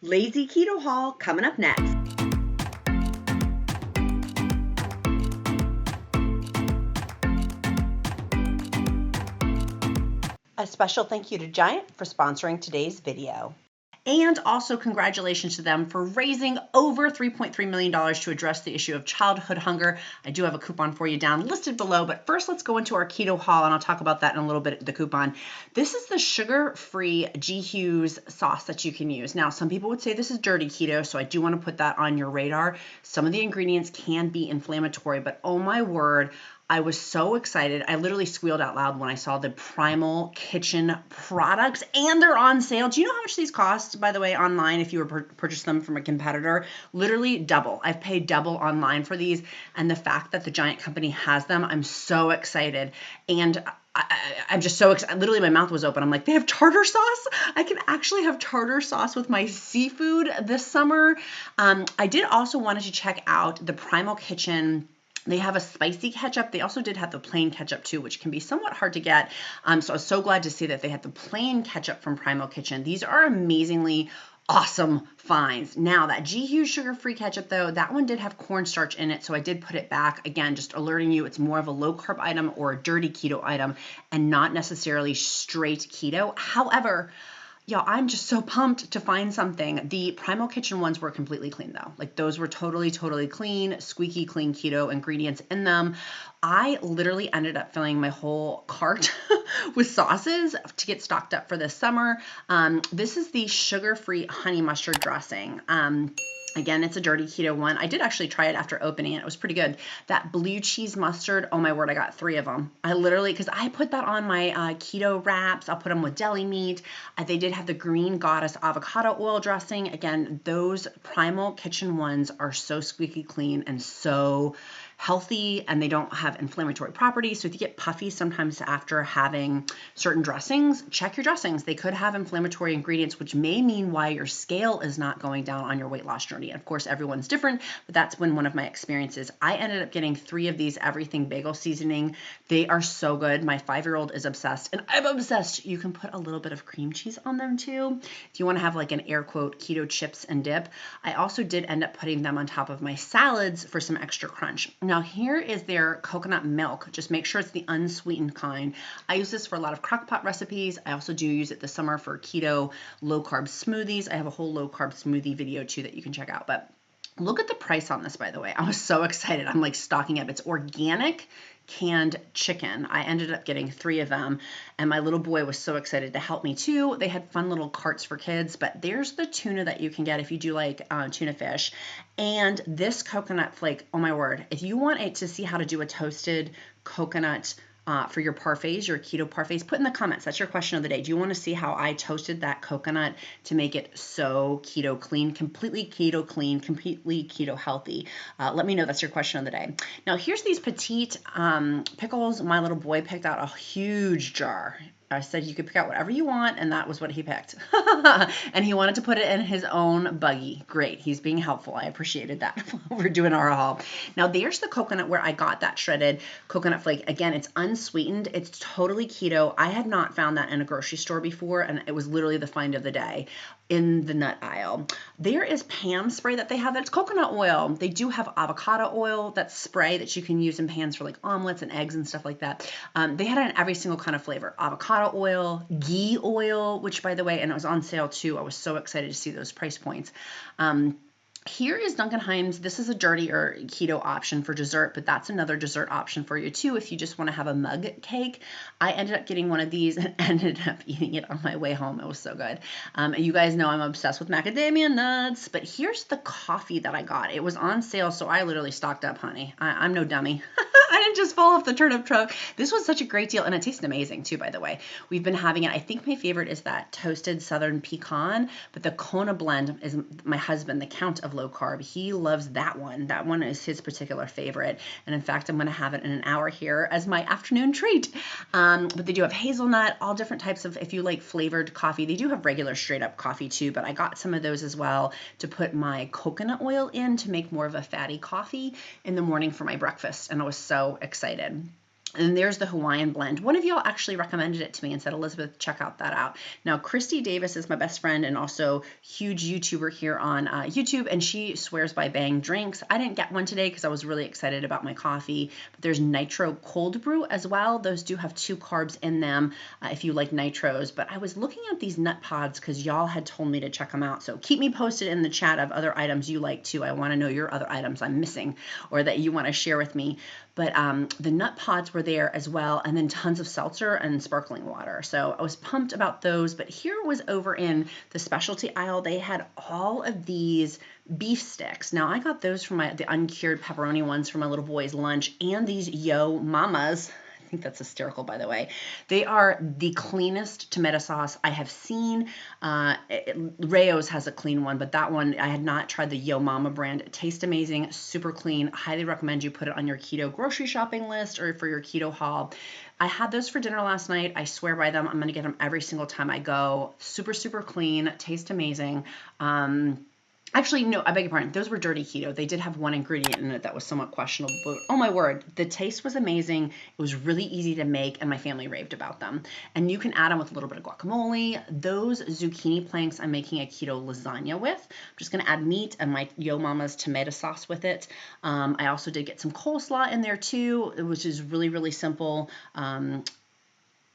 Lazy Keto haul coming up next. A special thank you to Giant for sponsoring today's video. And also congratulations to them for raising over $3.3 million to address the issue of childhood hunger. I do have a coupon for you down listed below, but first let's go into our keto haul and I'll talk about that in a little bit, the coupon. This is the sugar-free G. Hughes sauce that you can use. Now, some people would say this is dirty keto, so I do want to put that on your radar. Some of the ingredients can be inflammatory, but oh my word, I was so excited. I literally squealed out loud when I saw the Primal Kitchen products and they're on sale. Do you know how much these cost, by the way, online if you were purchase them from a competitor? Literally double. I've paid double online for these, and the fact that the Giant company has them, I'm so excited. And I'm just so excited. Literally, my mouth was open. I'm like, they have tartar sauce? I can actually have tartar sauce with my seafood this summer. I did also wanted to check out the Primal Kitchen. They have a spicy ketchup. They also did have the plain ketchup too, which can be somewhat hard to get. So I was so glad to see that they had the plain ketchup from Primal Kitchen. These are amazingly awesome finds. Now that G. Hughes sugar-free ketchup though, that one did have cornstarch in it, so I did put it back. Again, just alerting you, it's more of a low-carb item or a dirty keto item and not necessarily straight keto. However, yeah, I'm just so pumped to find something. The Primal Kitchen ones were completely clean though. Like those were totally clean, squeaky clean keto ingredients in them. I literally ended up filling my whole cart with sauces to get stocked up for this summer. This is the sugar-free honey mustard dressing. Again, it's a dirty keto one. I did actually try it after opening it. It was pretty good. That blue cheese mustard, oh my word, I got 3 of them. I literally, because I put that on my keto wraps. I'll put them with deli meat. They did have the Green Goddess avocado oil dressing. Again, those Primal Kitchen ones are so squeaky clean and so healthy, and they don't have inflammatory properties. So if you get puffy sometimes after having certain dressings, check your dressings. They could have inflammatory ingredients, which may mean why your scale is not going down on your weight loss journey. And of course, everyone's different, but that's been one of my experiences. I ended up getting 3 of these everything bagel seasoning. They are so good. My 5-year-old is obsessed, and I'm obsessed. You can put a little bit of cream cheese on them too, if you want to have like an air quote keto chips and dip. I also did end up putting them on top of my salads for some extra crunch. Now here is their coconut milk. Just make sure it's the unsweetened kind. I use this for a lot of crock pot recipes. I also do use it this summer for keto low carb smoothies. I have a whole low carb smoothie video too that you can check out. But look at the price on this, by the way. I was so excited. I'm like stocking up. It's organic canned chicken. I ended up getting 3 of them, and my little boy was so excited to help me too. They had fun little carts for kids, but there's the tuna that you can get if you do like tuna fish, and this coconut flake. Oh my word. If you want it to see how to do a toasted coconut for your parfaits, your keto parfaits, put in the comments. That's your question of the day. Do you want to see how I toasted that coconut to make it so keto clean, completely keto healthy? Let me know. That's your question of the day. Now here's these petite pickles. My little boy picked out a huge jar. I said you could pick out whatever you want, and that was what he picked. And he wanted to put it in his own buggy. Great. He's being helpful. I appreciated that while we're doing our haul. Now, there's the coconut where I got that shredded coconut flake. Again, it's unsweetened. It's totally keto. I had not found that in a grocery store before, and it was literally the find of the day in the nut aisle. There is pan spray that they have that's coconut oil. They do have avocado oil, that's spray that you can use in pans for like omelets and eggs and stuff like that. They had it in every single kind of flavor. Avocado oil, ghee oil, which by the way, and it was on sale too. I was so excited to see those price points. Here is Duncan Hines. This is a dirtier keto option for dessert, but that's another dessert option for you too if you just want to have a mug cake. I ended up getting one of these and ended up eating it on my way home. It was so good. And you guys know I'm obsessed with macadamia nuts, but here's the coffee that I got. It was on sale, so I literally stocked up, honey. I'm no dummy. I didn't just fall off the turnip truck. This was such a great deal, and it tasted amazing too, by the way. We've been having it. I think my favorite is that toasted southern pecan, but the Kona blend is my husband, the Count of Low Carb. He loves that one. That one is his particular favorite, and in fact, I'm going to have it in an hour here as my afternoon treat. But they do have hazelnut, all different types of, if you like flavored coffee. They do have regular straight up coffee too, but I got some of those as well to put my coconut oil in to make more of a fatty coffee in the morning for my breakfast, and I was so excited. And there's the Hawaiian blend. One of y'all actually recommended it to me and said, Elizabeth, check that out. Now, Christy Davis is my best friend and also huge YouTuber here on YouTube, and she swears by Bang drinks. I didn't get one today because I was really excited about my coffee. But there's Nitro Cold Brew as well. Those do have 2 carbs in them if you like nitros. But I was looking at these nut pods because y'all had told me to check them out. So keep me posted in the chat of other items you like too. I want to know your other items I'm missing or that you want to share with me. But the nut pods were there as well, and then tons of seltzer and sparkling water. So I was pumped about those. But here was over in the specialty aisle. They had all of these beef sticks. Now I got those from the uncured pepperoni ones for my little boy's lunch, and these Yo Mamas. I think that's hysterical, by the way. They are the cleanest tomato sauce I have seen. Rayo's has a clean one, but that one, I had not tried the Yo Mama brand. It tastes amazing, super clean. Highly recommend you put it on your keto grocery shopping list or for your keto haul. I had those for dinner last night. I swear by them. I'm going to get them every single time I go. Super, super clean, taste amazing. Actually, no, I beg your pardon. Those were dirty keto. They did have one ingredient in it that was somewhat questionable, but oh my word, the taste was amazing. It was really easy to make, and my family raved about them. And you can add them with a little bit of guacamole. Those zucchini planks I'm making a keto lasagna with. I'm just going to add meat and my Yo Mama's tomato sauce with it. I also did get some coleslaw in there too, which is really, really simple.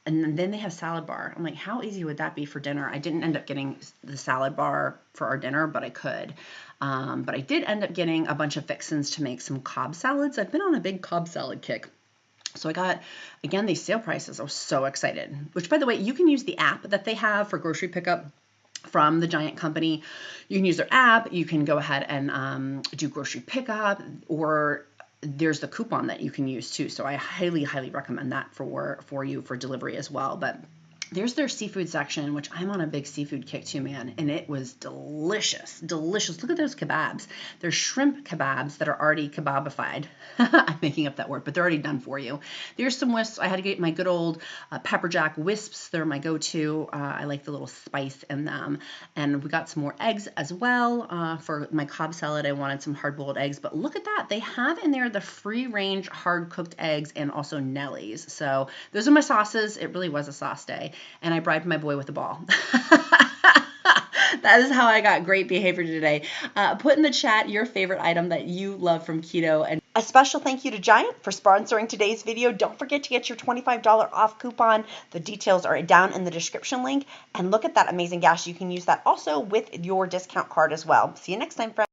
And then they have salad bar. I'm like, how easy would that be for dinner? I didn't end up getting the salad bar for our dinner, but I could. But I did end up getting a bunch of fixins to make some Cobb salads. I've been on a big Cobb salad kick. So I got, again, these sale prices. I was so excited. Which, by the way, you can use the app that they have for grocery pickup from the Giant company. You can use their app. You can go ahead and do grocery pickup, or there's the coupon that you can use too. So I highly, highly recommend that for you for delivery as well. But there's their seafood section, which I'm on a big seafood kick too, man. And it was delicious, delicious. Look at those kebabs. They're shrimp kebabs that are already kebabified. I'm making up that word, but they're already done for you. There's some wisps. I had to get my good old pepper jack wisps. They're my go-to. I like the little spice in them. And we got some more eggs as well. For my Cobb salad, I wanted some hard-boiled eggs. But look at that. They have in there the free-range hard-cooked eggs and also Nellies. So those are my sauces. It really was a sauce day. And I bribed my boy with a ball. That is how I got great behavior today. Put in the chat your favorite item that you love from keto. And a special thank you to Giant for sponsoring today's video. Don't forget to get your $25 off coupon. The details are down in the description link. And look at that amazing gas. You can use that also with your discount card as well. See you next time, friends.